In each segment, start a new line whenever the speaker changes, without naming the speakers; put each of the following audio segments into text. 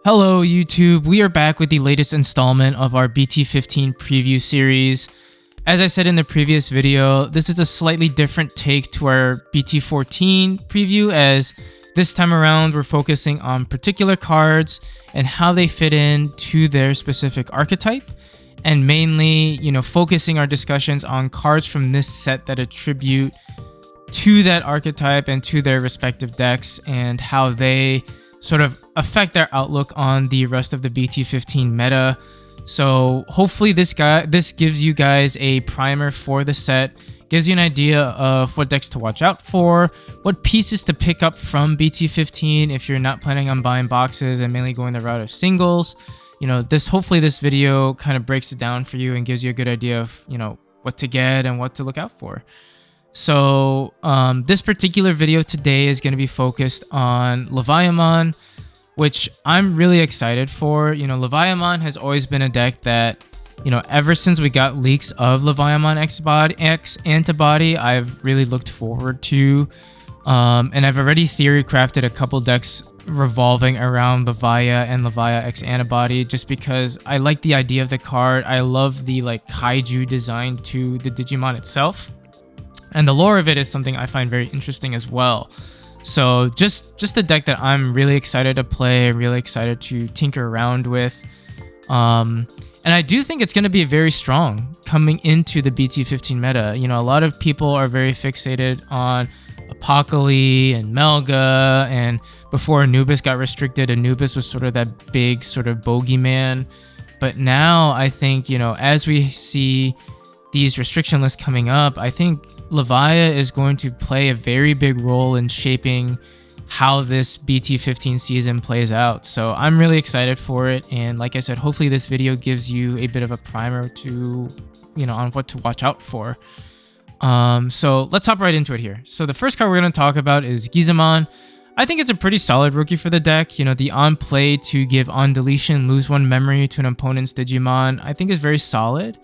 Hello YouTube, we are back with the latest installment of our BT-15 preview series. As I said in the previous video, this is a slightly different take to our BT-14 preview, as this time around we're focusing on particular cards and how they fit in to their specific archetype, and mainly, focusing our discussions on cards from this set that attribute to that archetype and to their respective decks and how they sort of affect their outlook on the rest of the BT-15 meta. So hopefully this gives you guys a primer for the set, gives you an idea of what decks to watch out for, what pieces to pick up from BT-15 if you're not planning on buying boxes and mainly going the route of singles. Hopefully this video kind of breaks it down for you and gives you a good idea of, what to get and what to look out for. So this particular video today is going to be focused on Leviamon, which I'm really excited for. Leviamon has always been a deck that, ever since we got leaks of Leviamon X-Antibody, I've really looked forward to. And I've already theory crafted a couple decks revolving around Levia and Levia X-Antibody, just because I like the idea of the card. I love the Kaiju design to the Digimon itself. And the lore of it is something I find very interesting as well. So just a deck that I'm really excited to play, really excited to tinker around with. And I do think it's going to be very strong coming into the BT-15 meta. A lot of people are very fixated on Apocalypse and Melga, and before Anubis got restricted, Anubis was sort of that big sort of bogeyman. But now I think, as we see these restriction lists coming up, I think Levia is going to play a very big role in shaping how this BT-15 season plays out. So I'm really excited for it, and like I said, hopefully this video gives you a bit of a primer to, on what to watch out for. So let's hop right into it here. So the first card we're going to talk about is Gizamon. I think it's a pretty solid rookie for the deck. The on play to give on deletion, lose one memory to an opponent's Digimon, I think is very solid.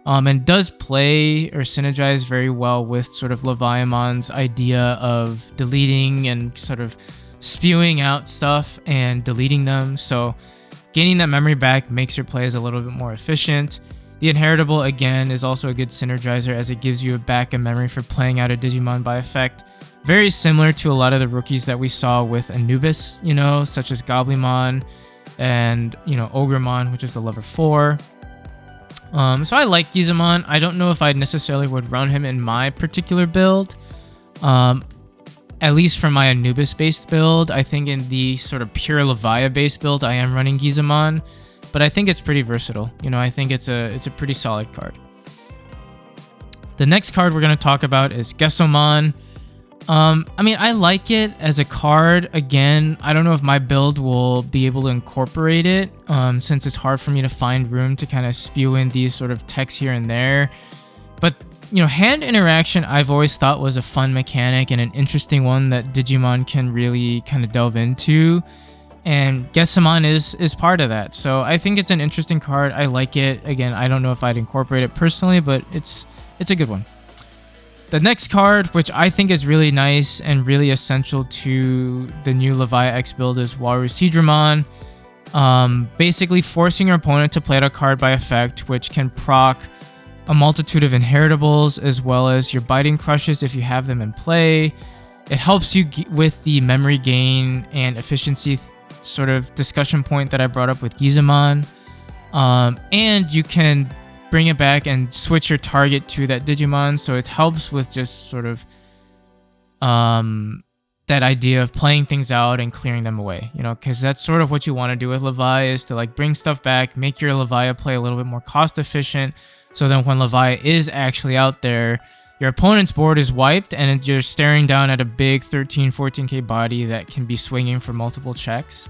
And does play or synergize very well with sort of Leviamon's idea of deleting and sort of spewing out stuff and deleting them. So gaining that memory back makes your plays a little bit more efficient. The Inheritable, again, is also a good synergizer, as it gives you a back of memory for playing out a Digimon by effect. Very similar to a lot of the rookies that we saw with Anubis, such as Goblimon and, Ogremon, which is the level 4. So I like Gizamon. I don't know if I necessarily would run him in my particular build. At least for my Anubis-based build. I think in the sort of pure Levia-based build, I am running Gizamon. But I think it's pretty versatile. I think it's a pretty solid card. The next card we're going to talk about is Gesomon. I like it as a card. Again, I don't know if my build will be able to incorporate it, since it's hard for me to find room to kind of spew in these sort of techs here and there. But, hand interaction I've always thought was a fun mechanic and an interesting one that Digimon can really kind of delve into. And Gesomon is part of that. So I think it's an interesting card. I like it. Again, I don't know if I'd incorporate it personally, but it's a good one. The next card, which I think is really nice and really essential to the new Levia X build, is WaruCedramon. Basically forcing your opponent to play out a card by effect, which can proc a multitude of inheritables, as well as your biting crushes if you have them in play. It helps you with the memory gain and efficiency sort of discussion point that I brought up with Gizamon. And you can bring it back and switch your target to that Digimon, so it helps with just sort of that idea of playing things out and clearing them away, because that's sort of what you want to do with Levia, is to bring stuff back, make your Levia play a little bit more cost efficient, so then when Levia is actually out there, your opponent's board is wiped and you're staring down at a big 13-14k body that can be swinging for multiple checks.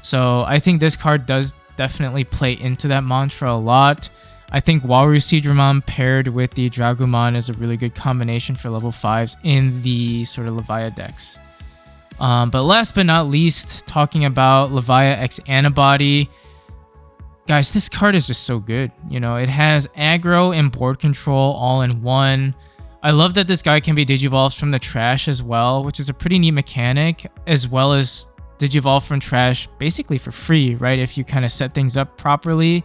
So I think this card does definitely play into that mantra a lot. I think WaruCedramon paired with the Dragomon is a really good combination for level 5s in the sort of Levia decks. But last but not least, talking about Levia X-Antibody. Guys, this card is just so good. It has aggro and board control all in one. I love that this guy can be digivolved from the trash as well, which is a pretty neat mechanic, as well as Digivolve from trash basically for free, right? If you kind of set things up properly.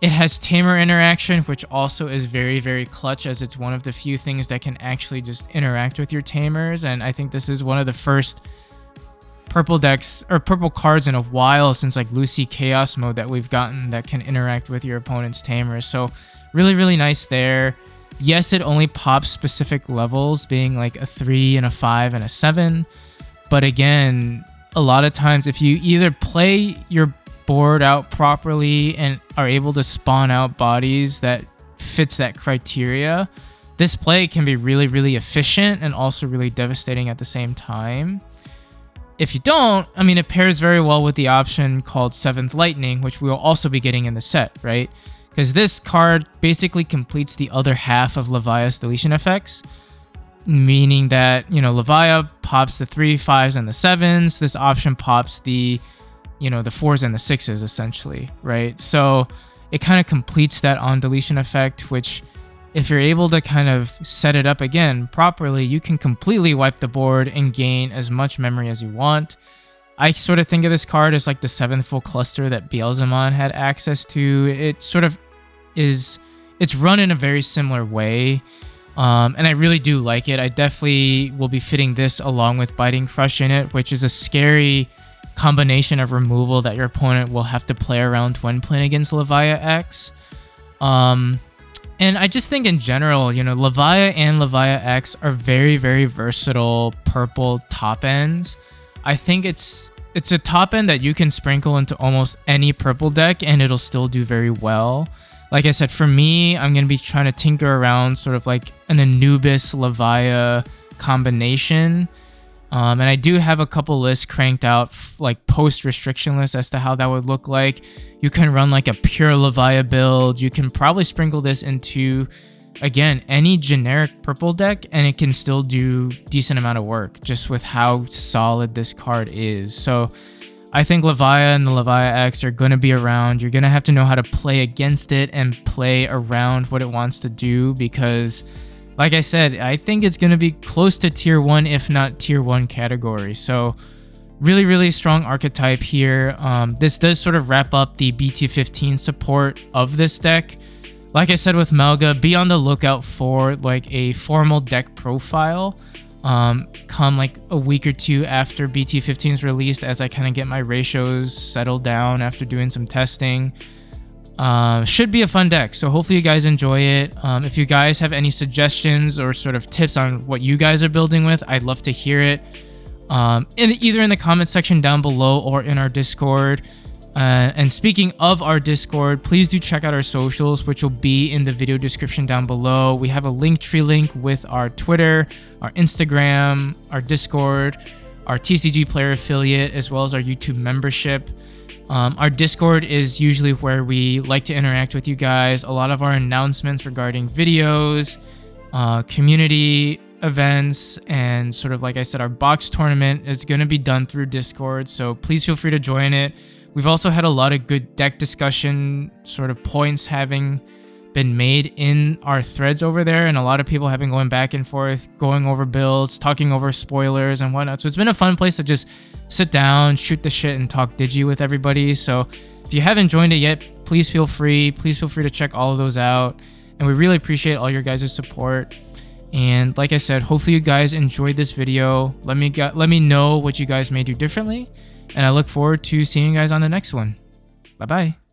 It has tamer interaction, which also is very, very clutch, as it's one of the few things that can actually just interact with your tamers. And I think this is one of the first purple decks or purple cards in a while since like Lucy Chaos mode that we've gotten that can interact with your opponent's tamers. So really, really nice there. Yes, it only pops specific levels, being like a 3 and a 5 and a 7. But again, a lot of times if you either play your board out properly and are able to spawn out bodies that fits that criteria, this play can be really, really efficient and also really devastating at the same time. If you don't, I mean, it pairs very well with the option called 7th Lightning, which we will also be getting in the set, right? Because this card basically completes the other half of Levia's deletion effects, meaning that, you know, Levia pops the 3, 5s, and the 7s. This option pops the, you know, the 4s and the 6s essentially, right? So it kind of completes that on deletion effect, which if you're able to kind of set it up again properly, you can completely wipe the board and gain as much memory as you want. I sort of think of this card as like the 7th full cluster that Leviamon had access to. It sort of is, it's run in a very similar way. And I really do like it. I definitely will be fitting this along with Biting Crush in it, which is a scary combination of removal that your opponent will have to play around when playing against Levia X. And I just think in general, you know, Levia and Levia X are very, very versatile purple top ends. I think it's a top end that you can sprinkle into almost any purple deck and it'll still do very well. Like I said, for me, I'm going to be trying to tinker around sort of like an Anubis Levia combination. And I do have a couple lists cranked out, like post-restriction lists as to how that would look like. You can run like a pure Levia build. You can probably sprinkle this into, again, any generic purple deck, and it can still do decent amount of work just with how solid this card is. So I think Levia and the Levia X are going to be around. You're going to have to know how to play against it and play around what it wants to do because, like I said, I think it's going to be close to tier 1, if not tier 1 category. So really, really strong archetype here. This does sort of wrap up the BT-15 support of this deck. Like I said with Melga, be on the lookout for like a formal deck profile come like a week or two after BT-15 is released, as I kind of get my ratios settled down after doing some testing. Should be a fun deck, so hopefully you guys enjoy it. If you guys have any suggestions or sort of tips on what you guys are building with, I'd love to hear it. Either in the comment section down below or in our Discord. And speaking of our Discord, please do check out our socials, which will be in the video description down below. We have a Linktree link with our Twitter, our Instagram, our Discord, our TCG player affiliate, as well as our YouTube membership. Our Discord is usually where we like to interact with you guys. A lot of our announcements regarding videos, community events, and sort of like I said, our box tournament is going to be done through Discord, so please feel free to join it. We've also had a lot of good deck discussion sort of points having been made in our threads over there, and a lot of people have been going back and forth, going over builds, talking over spoilers and whatnot. So it's been a fun place to just sit down, shoot the shit, and talk digi with everybody. So if you haven't joined it yet, please feel free to check all of those out, and we really appreciate all your guys' support. And like I said, hopefully you guys enjoyed this video. Let me know what you guys may do differently, and I look forward to seeing you guys on the next one. Bye bye.